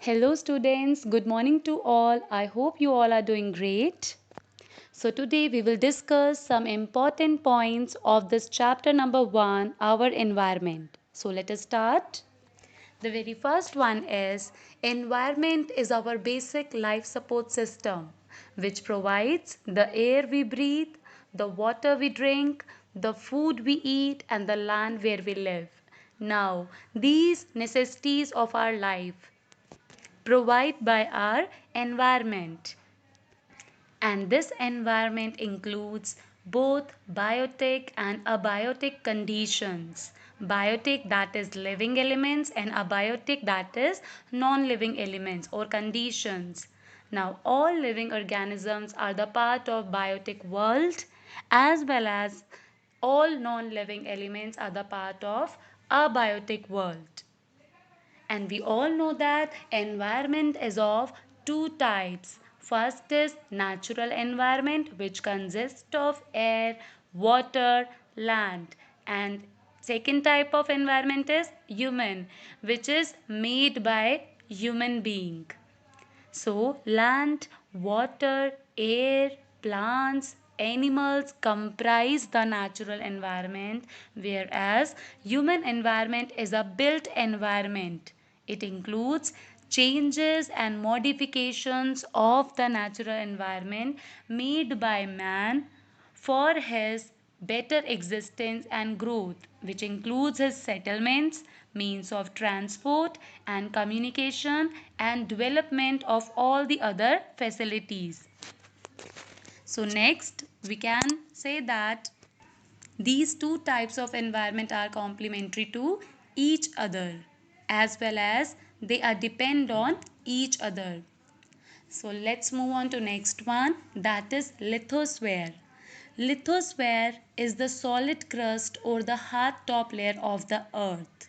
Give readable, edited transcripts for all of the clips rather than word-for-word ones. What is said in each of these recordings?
Hello, students. Good morning to all. I hope you all are doing great. So, today we will discuss some important points of this chapter number one, our environment. So, let us start. The very first one is environment is our basic life support system, which provides the air we breathe, the water we drink, the food we eat, and the land where we live. Now, these necessities of our life provided by our environment. And this environment includes both biotic and abiotic conditions. Biotic, that is living elements, and abiotic, that is non-living elements or conditions. Now, all living organisms are the part of biotic world, as well as all non-living elements are the part of abiotic world. And we all know that environment is of two types. First is natural environment, which consists of air, water, land. And second type of environment is human, which is made by human being. So, land, water, air, plants, animals comprise the natural environment, whereas human environment is a built environment. It includes changes and modifications of the natural environment made by man for his better existence and growth, which includes his settlements, means of transport and communication, and development of all the other facilities. So, next, we can say that these two types of environment are complementary to each other, as well as they are depend on each other. So let's move on to next one, that is lithosphere. Lithosphere is the solid crust or the hard top layer of the earth.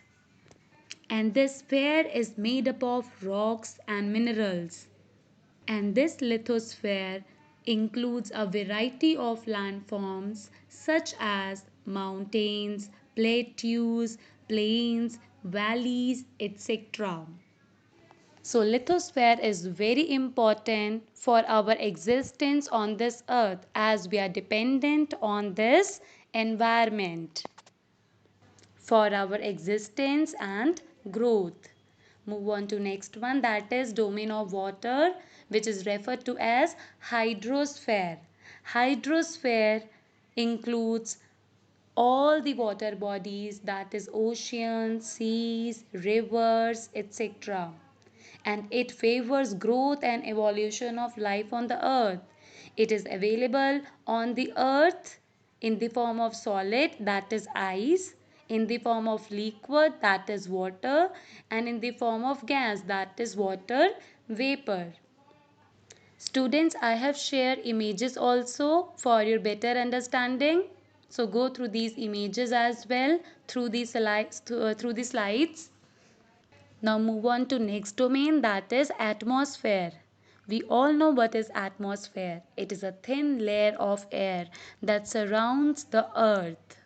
And this sphere is made up of rocks and minerals. And this lithosphere includes a variety of landforms such as mountains, plateaus, plains, valleys, etc. So, lithosphere is very important for our existence on this earth as we are dependent on this environment for our existence and growth. Move on to next one, that is domain of water, which is referred to as hydrosphere. Hydrosphere includes all the water bodies, that is oceans, seas, rivers, etc. And it favors growth and evolution of life on the earth. It is available on the earth in the form of solid, that is ice, in the form of liquid, that is water, and in the form of gas, that is water vapor. Students, I have shared images also for your better understanding. So go through these images as well through through the slides. Now move on to next domain, that is atmosphere. We all know what is atmosphere. It is a thin layer of air that surrounds the earth.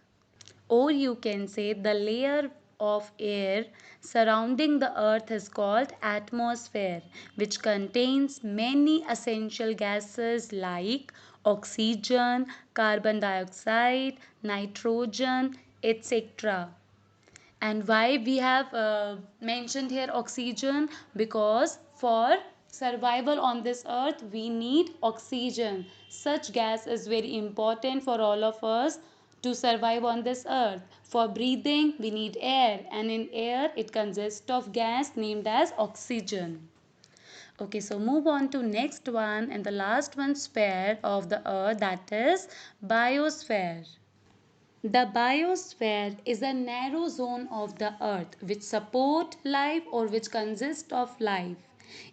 Or you can say the layer of air surrounding the earth is called atmosphere, which contains many essential gases like oxygen, carbon dioxide, nitrogen, etc. And why we have mentioned here oxygen? Because for survival on this earth we need oxygen. Such gas is very important for all of us to survive on this earth. For breathing we need air, and in air it consists of gas named as oxygen. Okay, so move on to next one, and the last one sphere of the earth, that is biosphere. The biosphere is a narrow zone of the earth which support life or which consist of life.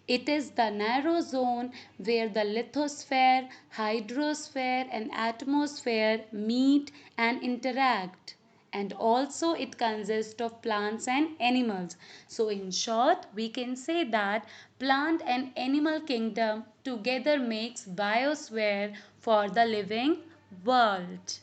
It is the narrow zone where the lithosphere, hydrosphere and atmosphere meet and interact, and also it consists of plants and animals. So in short, we can say that plant and animal kingdom together makes biosphere for the living world.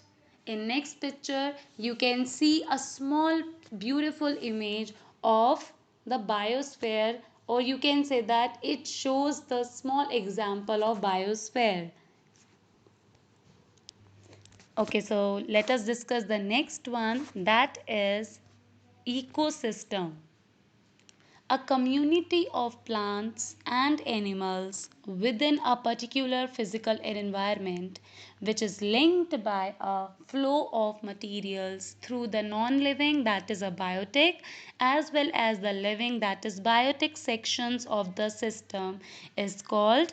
In next picture you can see a small beautiful image of the biosphere or you can say that it shows the small example of biosphere. Okay, so let us discuss the next one, that is ecosystem. A community of plants and animals within a particular physical environment which is linked by a flow of materials through the non-living, that is a biotic, as well as the living, that is biotic sections of the system is called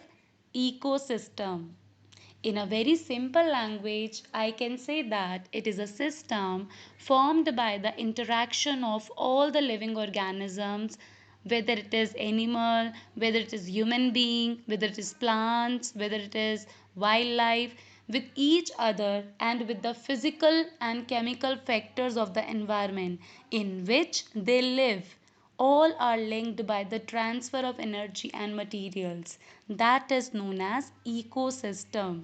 ecosystem. In a very simple language, I can say that it is a system formed by the interaction of all the living organisms, whether it is animal, whether it is human being, whether it is plants, whether it is wildlife, with each other and with the physical and chemical factors of the environment in which they live. All are linked by the transfer of energy and materials. That is known as ecosystem.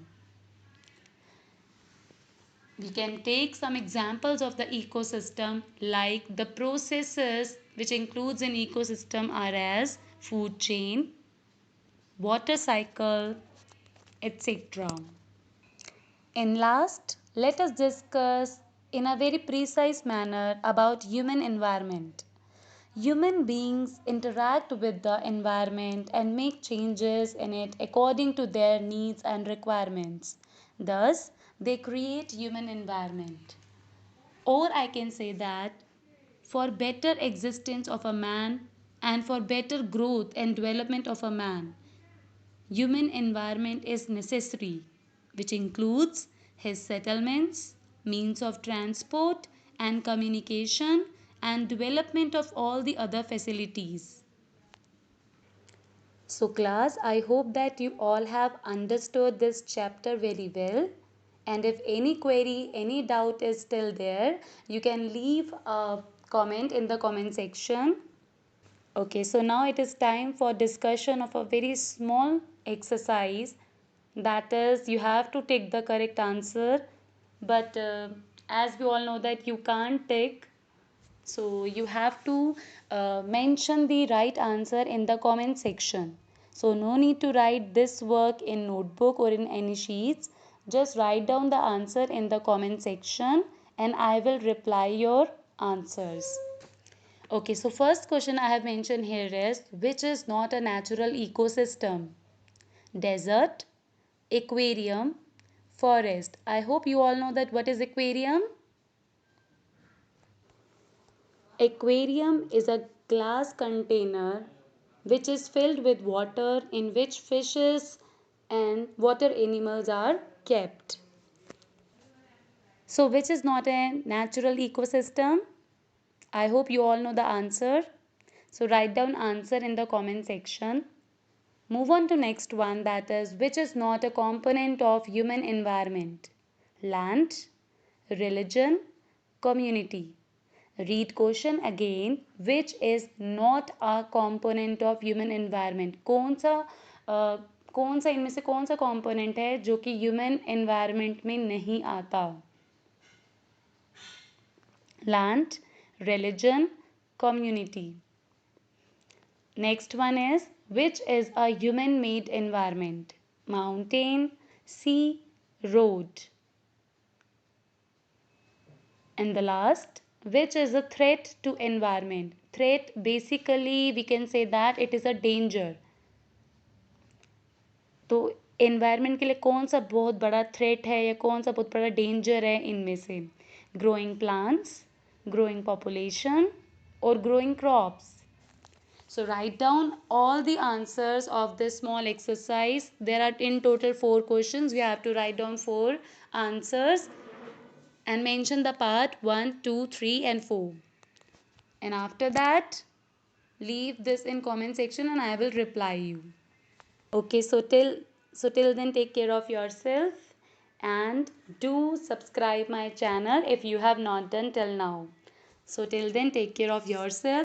We can take some examples of the ecosystem, like the processes which includes an ecosystem are as food chain, water cycle, etc. And last, let us discuss in a very precise manner about human environment. Human beings interact with the environment and make changes in it according to their needs and requirements. Thus, they create human environment. Or I can say that for better existence of a man and for better growth and development of a man, human environment is necessary, which includes his settlements, means of transport and communication, and development of all the other facilities. So, class, I hope that you all have understood this chapter very well. And if any query, any doubt is still there, you can leave a comment in the comment section. Okay, so now it is time for discussion of a very small exercise, that is you have to take the correct answer, but as we all know that you can't take, so you have to mention the right answer in the comment section. So no need to write this work in notebook or in any sheets. Just write down the answer in the comment section and I will reply your answers. Okay, so first question I have mentioned here is which is not a natural ecosystem? Desert, aquarium, forest. I hope you all know that what is aquarium? Aquarium is a glass container which is filled with water in which fishes and water animals are kept. So, which is not a natural ecosystem? I hope you all know the answer. So, write down answer in the comment section. Move on to next one, that is which is not a component of human environment? Land, religion, community. Read question again, which is not a component of human environment? अ, कौन सा इनमें से कौन सा component है जो कि human environment में नहीं आता? Land, religion, community. Next one is which is a human made environment? Mountain, sea, road. And the last, which is a threat to environment? Threat, basically we can say that it is a danger. तो environment के लिए कौन सा बहुत बड़ा threat है या कौन सा बहुत बड़ा danger है इनमें से? Growing plants, growing population or growing crops. So write down all the answers of this small exercise. There are in total 4 questions. You have to write down 4 answers and mention the part 1, 2, 3 and 4. And after that, leave this in comment section and I will reply you. Okay, so till then take care of yourself and do subscribe my channel if you have not done till now. So till then take care of yourself.